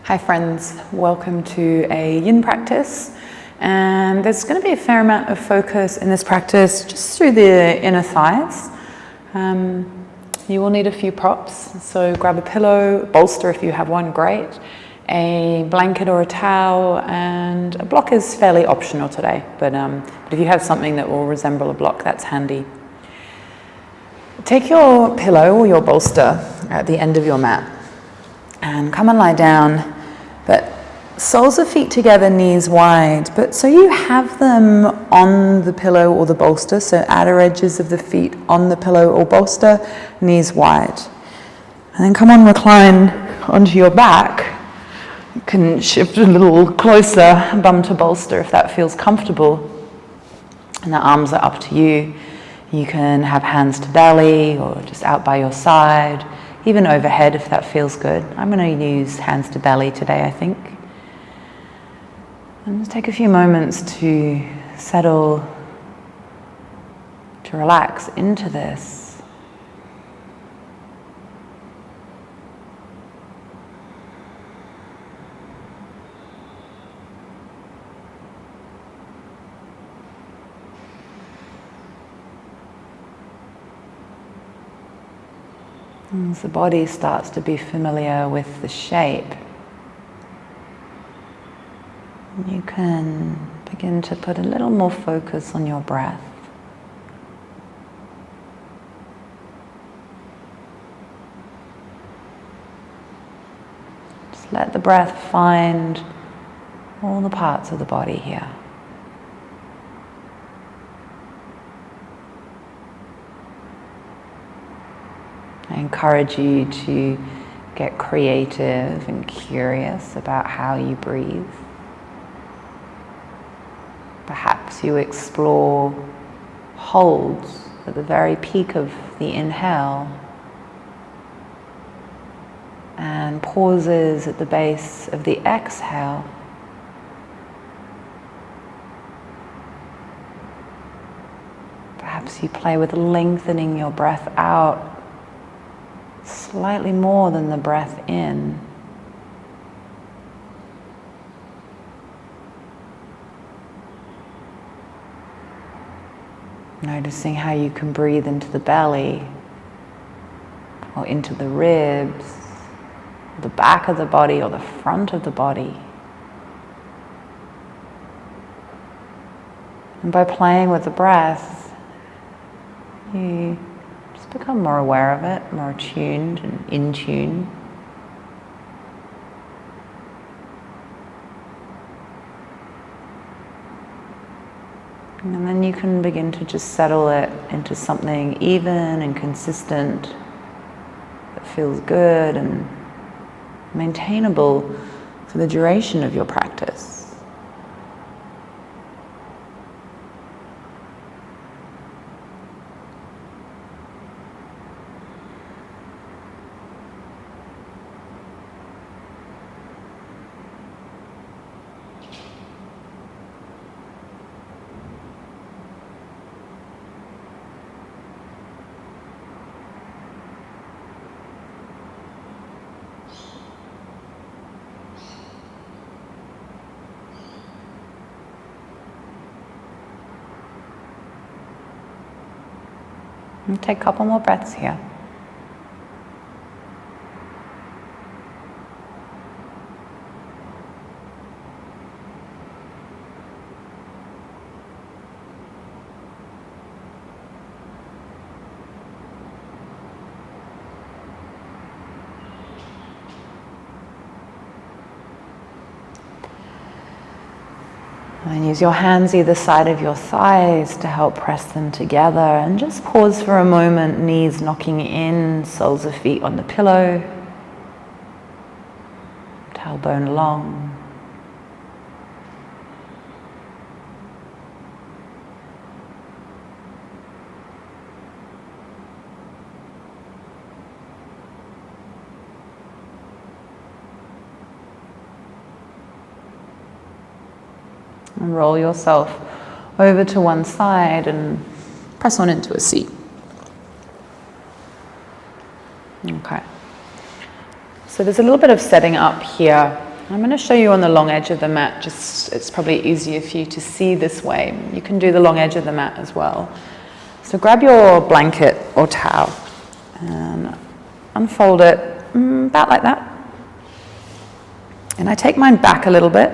Hi friends, welcome to a yin practice, and there's going to be a fair amount of focus in this practice just through the inner thighs. You will need a few props, so grab a pillow, bolster if you have one, great, a blanket or a towel, and a block is fairly optional today, but if you have something that will resemble a block, that's handy. Take your pillow or your bolster at the end of your mat and come and lie down, but soles of feet together, knees wide, but so you have them on the pillow or the bolster, so outer edges of the feet on the pillow or bolster, knees wide. And then come on, recline onto your back. You can shift a little closer, bum to bolster if that feels comfortable. And the arms are up to you. You can have hands to belly or just out by your side, even overhead if that feels good. I'm going to use hands to belly today, I think. And just take a few moments to settle, to relax into this. As the body starts to be familiar with the shape, you can begin to put a little more focus on your breath. Just let the breath find all the parts of the body here. I encourage you to get creative and curious about how you breathe. Perhaps you explore holds at the very peak of the inhale and pauses at the base of the exhale. Perhaps you play with lengthening your breath out slightly more than the breath in. Noticing how you can breathe into the belly or into the ribs, the back of the body or the front of the body. And by playing with the breath, you just become more aware of it, more attuned and in tune. And then you can begin to just settle it into something even and consistent that feels good and maintainable for the duration of your practice. And take a couple more breaths here. And use your hands either side of your thighs to help press them together, and just pause for a moment, knees knocking in, soles of feet on the pillow, tailbone long. And roll yourself over to one side and press on into a seat. Okay. So there's a little bit of setting up here I'm going to show you on the long edge of the mat, just it's probably easier for you to see this way. You can do the long edge of the mat as well. So grab your blanket or towel and unfold it about like that. And I take mine back a little bit.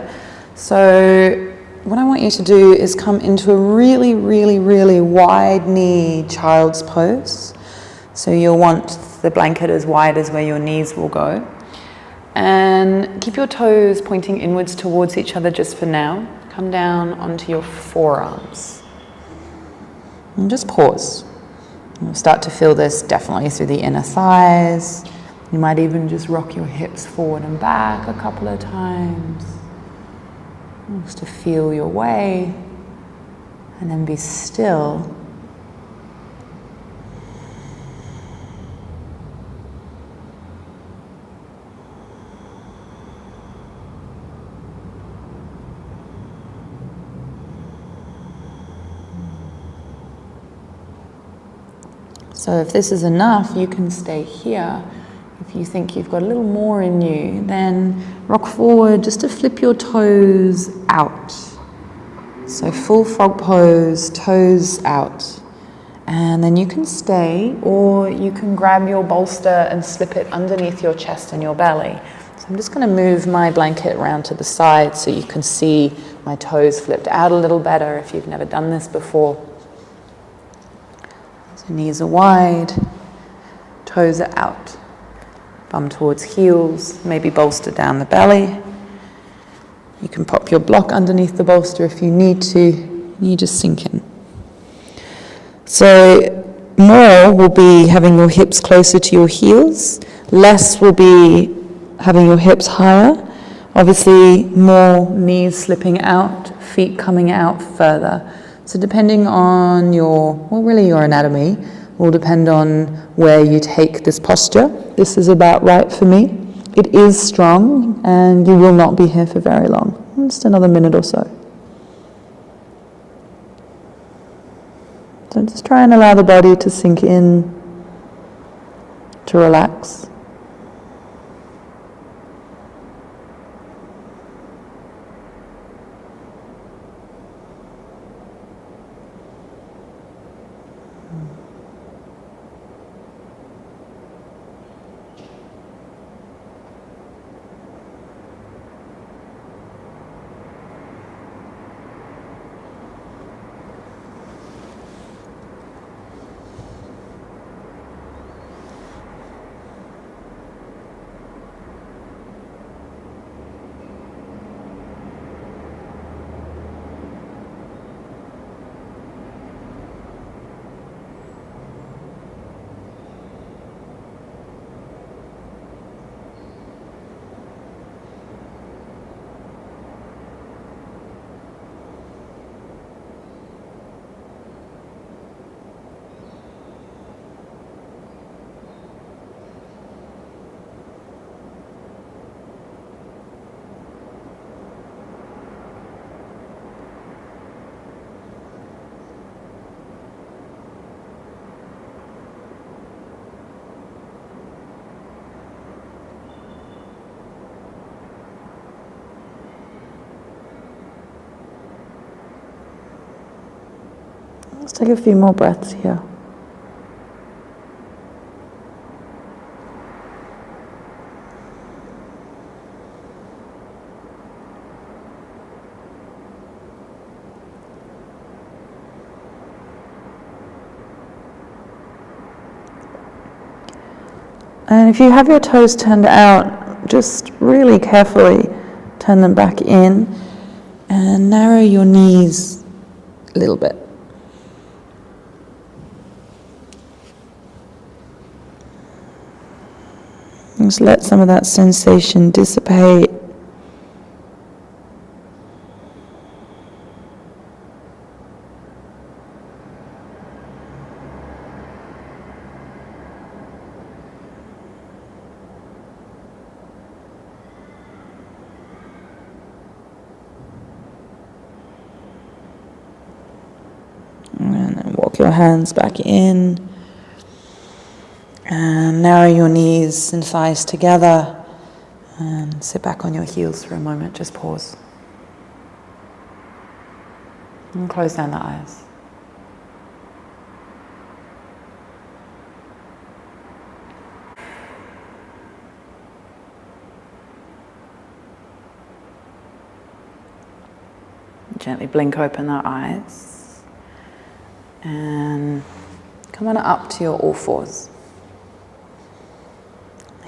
So what I want you to do is come into a really, really, really wide knee child's pose. So you'll want the blanket as wide as where your knees will go. And keep your toes pointing inwards towards each other just for now. Come down onto your forearms. And just pause. You'll start to feel this definitely through the inner thighs. You might even just rock your hips forward and back a couple of times. Just to feel your way. And then be still. So if this is enough, you can stay here. If you think you've got a little more in you, then rock forward just to flip your toes out. So full frog pose, toes out. And then you can stay, or you can grab your bolster and slip it underneath your chest and your belly. So I'm just going to move my blanket around to the side so you can see my toes flipped out a little better if you've never done this before. So knees are wide, toes are out. Bum towards heels, maybe bolster down the belly. You can pop your block underneath the bolster if you need to. You just sink in. So more will be having your hips closer to your heels. Less will be having your hips higher. Obviously more knees slipping out, feet coming out further. So depending on your anatomy, will depend on where you take this posture. This is about right for me. It is strong and you will not be here for very long. Just another minute or so. So just try and allow the body to sink in, to relax. Let's take a few more breaths here. And if you have your toes turned out, just really carefully turn them back in and narrow your knees a little bit. Just let some of that sensation dissipate. And then walk your hands back in. And narrow your knees and thighs together And sit back on your heels for a moment, just pause. And close down the eyes. Gently blink open the eyes and come on up to your all fours.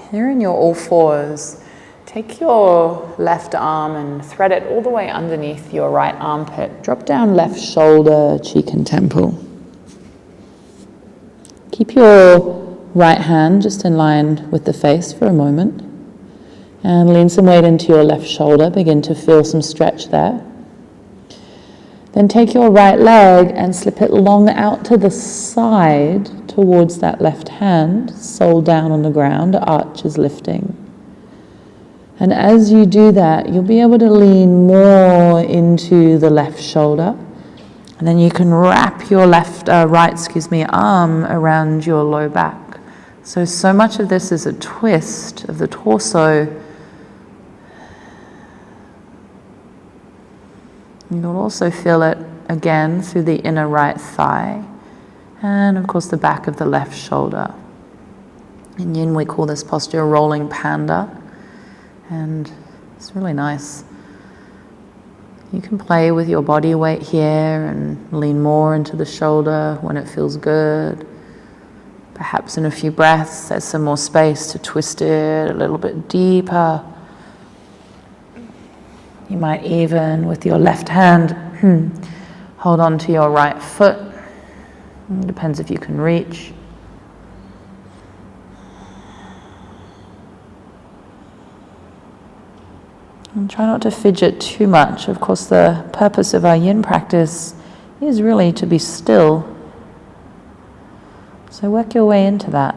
Here in your all fours, take your left arm and thread it all the way underneath your right armpit. Drop down left shoulder, cheek and temple. Keep your right hand just in line with the face for a moment. And lean some weight into your left shoulder. Begin to feel some stretch there. Then take your right leg and slip it long out to the side towards that left hand, sole down on the ground, arch is lifting. And as you do that, you'll be able to lean more into the left shoulder. And then you can wrap your right arm around your low back. So much of this is a twist of the torso. You'll also feel it again through the inner right thigh and of course the back of the left shoulder. In Yin we call this posture rolling panda, and it's really nice. You can play with your body weight here and lean more into the shoulder when it feels good. Perhaps in a few breaths there's some more space to twist it a little bit deeper. You might even, with your left hand, hold on to your right foot. It depends if you can reach. And try not to fidget too much. Of course, the purpose of our Yin practice is really to be still. So work your way into that.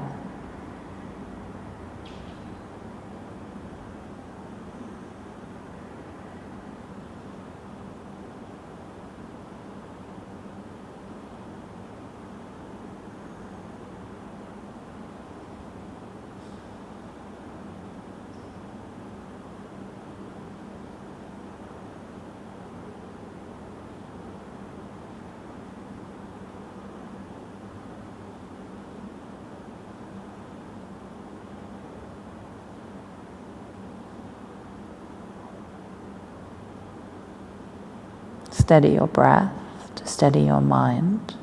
Steady your breath, to steady your mind.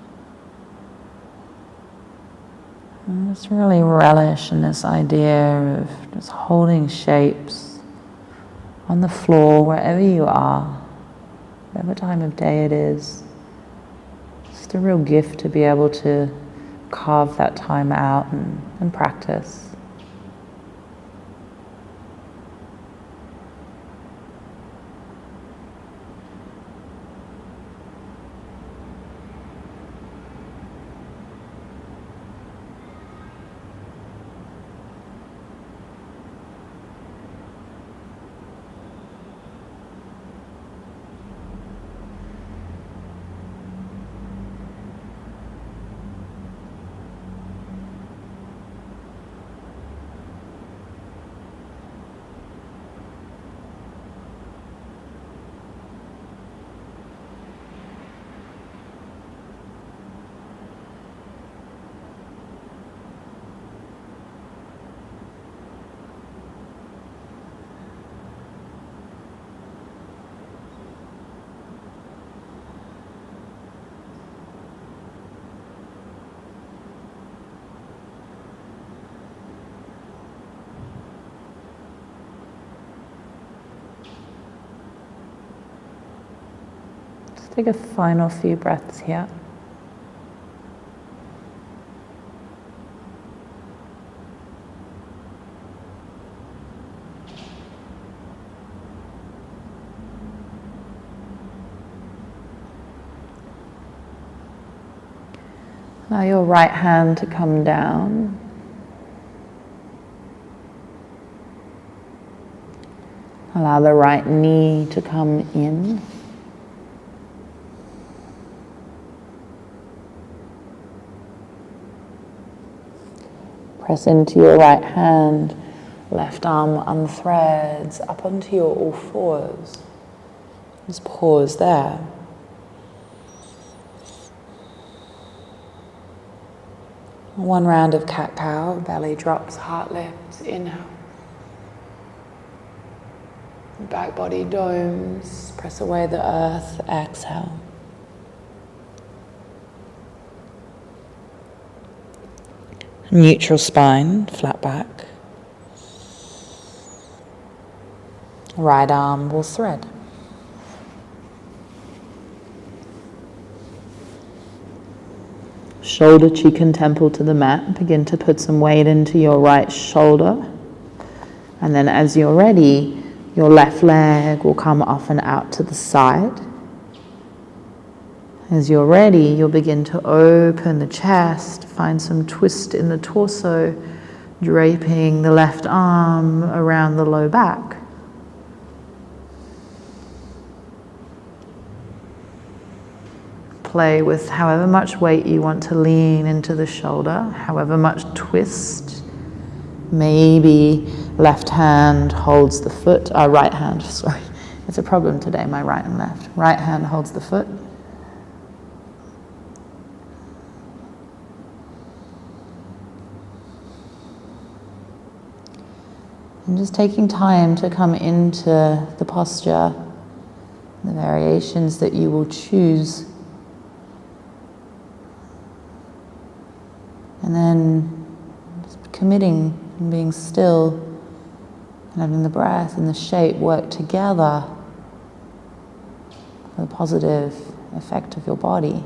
And just really relish in this idea of just holding shapes on the floor, wherever you are, whatever time of day it is. Just a real gift to be able to carve that time out and practice. Take a final few breaths here. Allow your right hand to come down. Allow the right knee to come in. Press into your right hand Left arm unthreads up onto your all fours. Just pause there. One round of cat-cow, belly drops, heart lifts, inhale. Back body domes, press away the earth, exhale. Neutral spine, flat back. Right arm will thread. Shoulder, cheek and temple to the mat. Begin to put some weight into your right shoulder. And then as you're ready, your left leg will come off and out to the side. As you're ready, you'll begin to open the chest, find some twist in the torso, draping the left arm around the low back. Play with however much weight you want to lean into the shoulder, however much twist. Maybe left hand holds the foot, right hand, sorry. It's a problem today, my right and left. Right hand holds the foot. And just taking time to come into the posture, the variations that you will choose. And then just committing and being still and letting the breath and the shape work together for the positive effect of your body.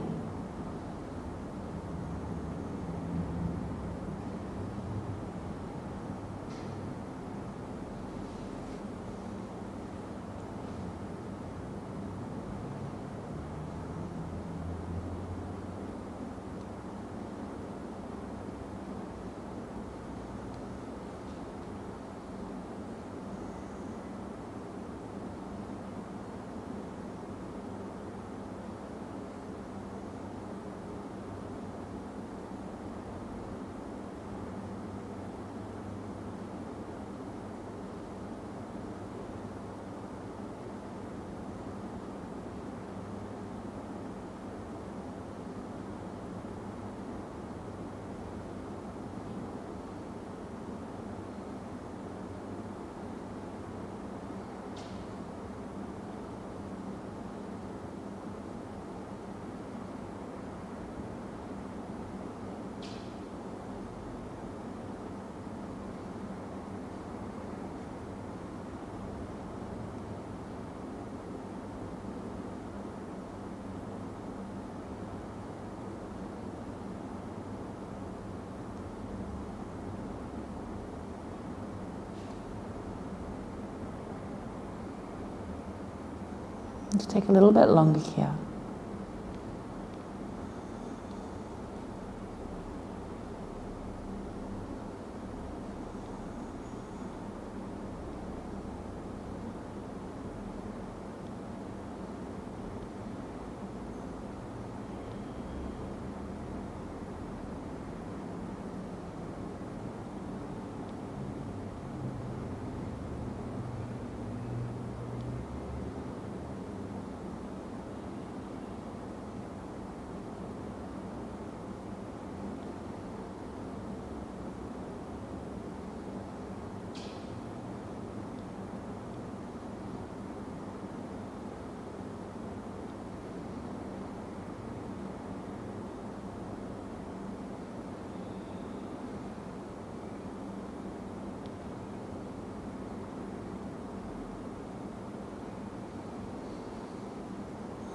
Just take a little bit longer here.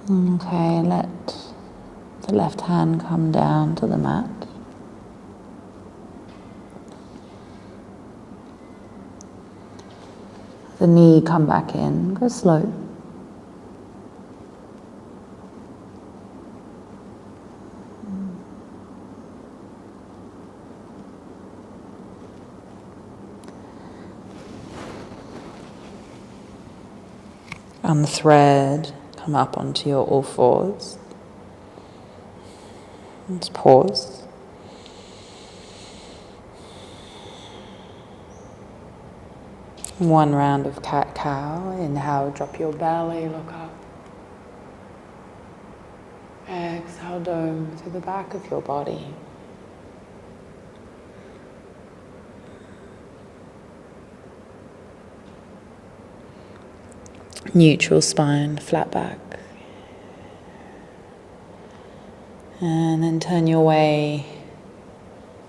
Okay, let the left hand come down to the mat. The knee come back in, go slow. Unthread, come up onto your all fours. Just pause. One round of cat-cow. Inhale, drop your belly, look up. Exhale, dome to the back of your body. Neutral spine, flat back. And then turn your way,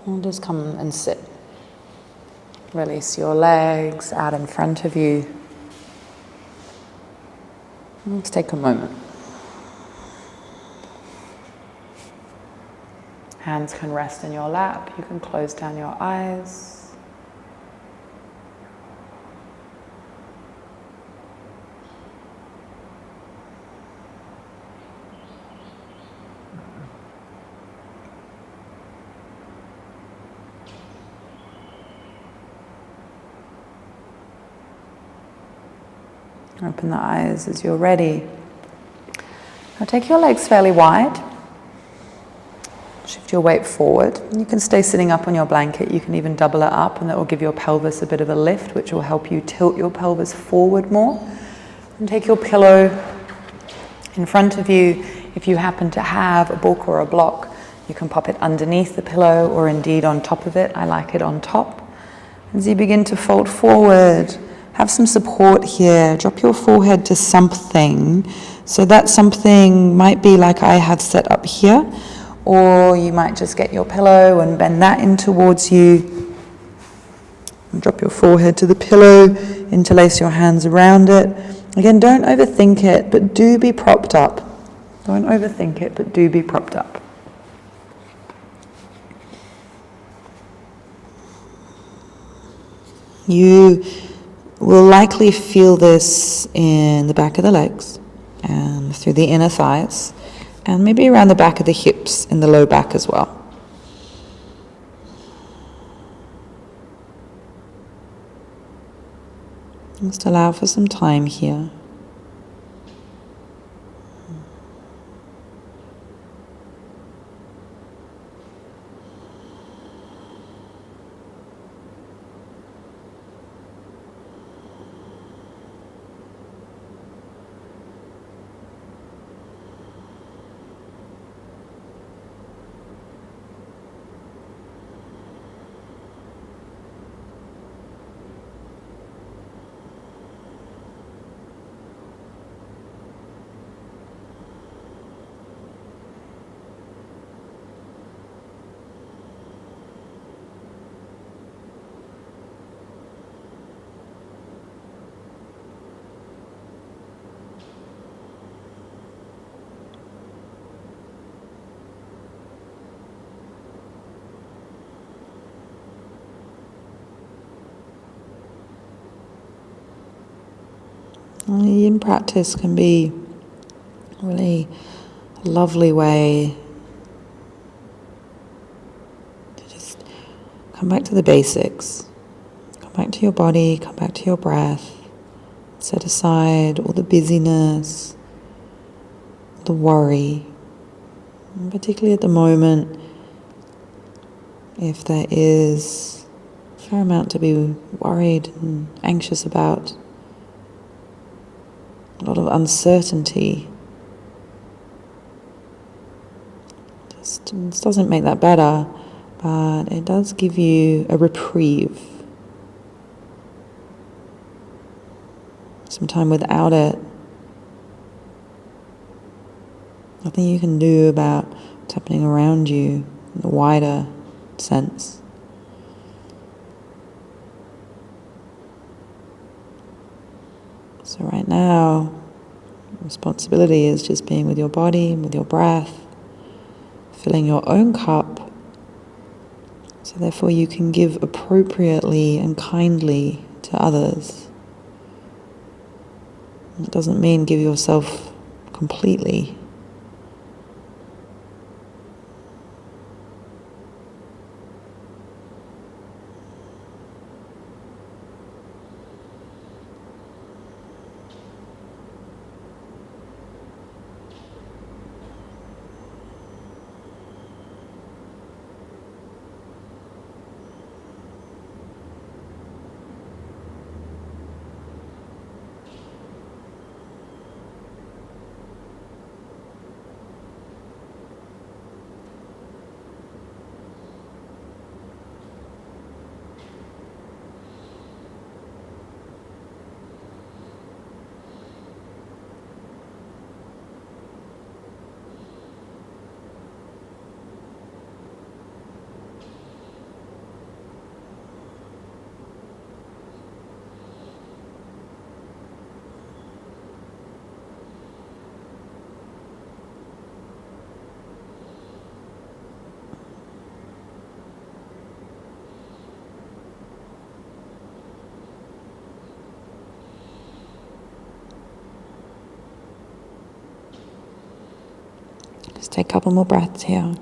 and just come and sit. Release your legs out in front of you. Let's take a moment. Hands can rest in your lap. You can close down your eyes. Open the eyes as you're ready. Now take your legs fairly wide. Shift your weight forward. You can stay sitting up on your blanket. You can even double it up, and that will give your pelvis a bit of a lift, which will help you tilt your pelvis forward more. And take your pillow in front of you. If you happen to have a book or a block, you can pop it underneath the pillow or indeed on top of it. I like it on top. As you begin to fold forward, have some support here. Drop your forehead to something. So that something might be like I have set up here, or you might just get your pillow and bend that in towards you. And drop your forehead to the pillow, interlace your hands around it. Again, don't overthink it, but do be propped up. Don't overthink it, but do be propped up. You will likely feel this in the back of the legs and through the inner thighs, and maybe around the back of the hips in the low back as well. Just allow for some time here. Yin practice can be a really lovely way to just come back to the basics. Come back to your body, come back to your breath. Set aside all the busyness, the worry, and particularly at the moment, if there is a fair amount to be worried and anxious about, a lot of uncertainty. This doesn't make that better, but it does give you a reprieve. Some time without it, nothing you can do about what's happening around you in the wider sense. So right now, responsibility is just being with your body, with your breath, filling your own cup, so therefore you can give appropriately and kindly to others. It doesn't mean give yourself completely. take a couple more breaths here.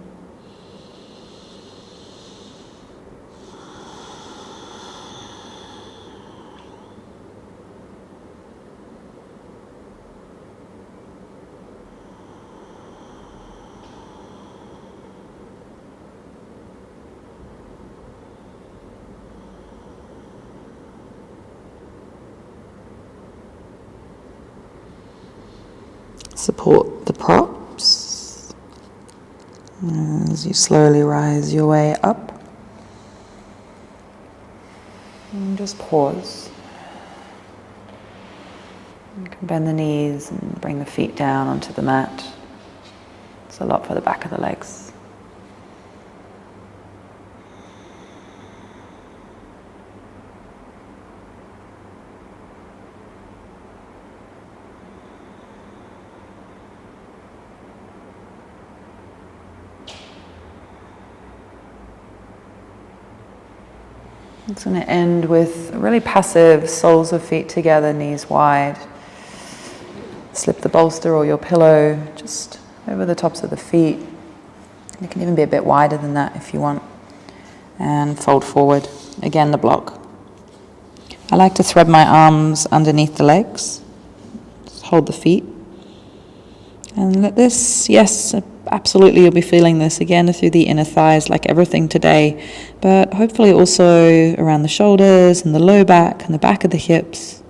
Support the props as you slowly rise your way up. And just pause. You can bend the knees and bring the feet down onto the mat. It's a lot for the back of the legs. It's going to end with a really passive soles of feet together, knees wide. Slip the bolster or your pillow just over the tops of the feet. It can even be a bit wider than that if you want. And fold forward. Again, the block. I like to thread my arms underneath the legs. Just hold the feet. And let this, yes, absolutely you'll be feeling this again through the inner thighs like everything today, but hopefully also around the shoulders and the low back and the back of the hips.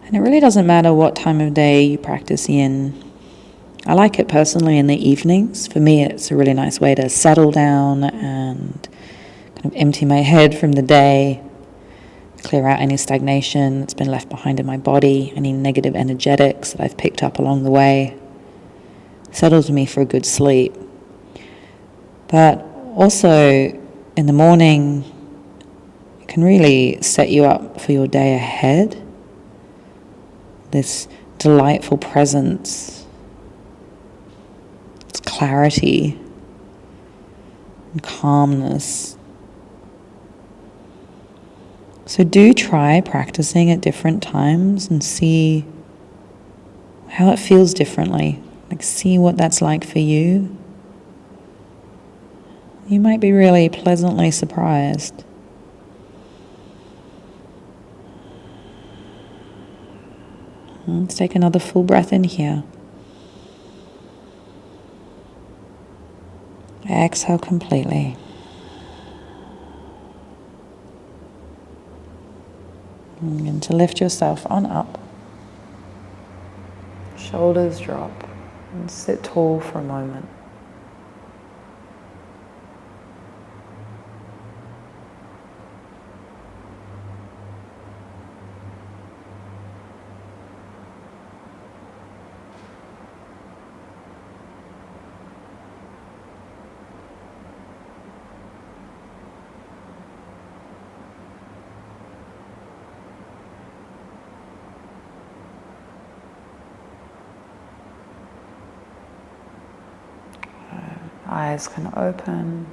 And it really doesn't matter what time of day you practice in. I like it personally in the evenings. For me, it's a really nice way to settle down and kind of empty my head from the day, clear out any stagnation that's been left behind in my body, any negative energetics that I've picked up along the way. Settles me for a good sleep. But also in the morning, it can really set you up for your day ahead. This delightful presence, it's clarity and calmness. So do try practicing at different times and see how it feels differently. Like, see what that's like for you. You might be really pleasantly surprised. Let's take another full breath in here. Exhale completely. And begin to lift yourself on up. Shoulders drop and sit tall for a moment. eyes can open.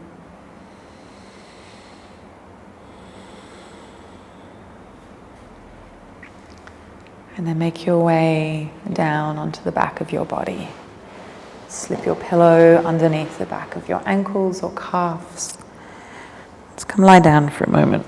And then make your way down onto the back of your body. Slip your pillow underneath the back of your ankles or calves. Let's come lie down for a moment.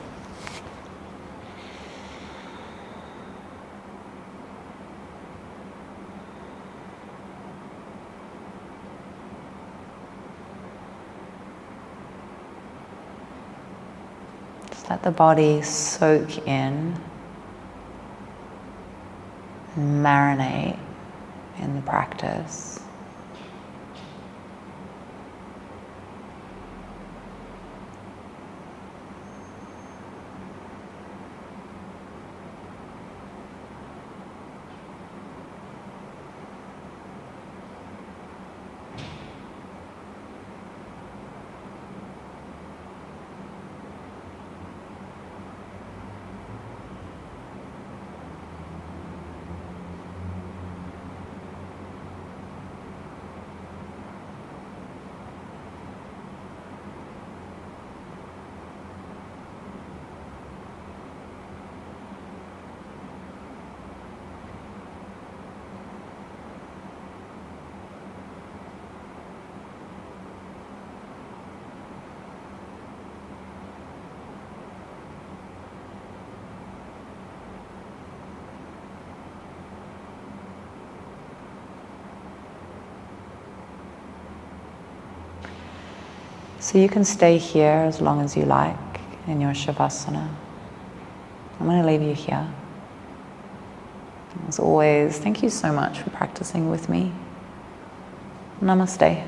Just let the body soak in and marinate in the practice. So you can stay here as long as you like in your Shavasana. I'm going to leave you here. As always, thank you so much for practicing with me. Namaste.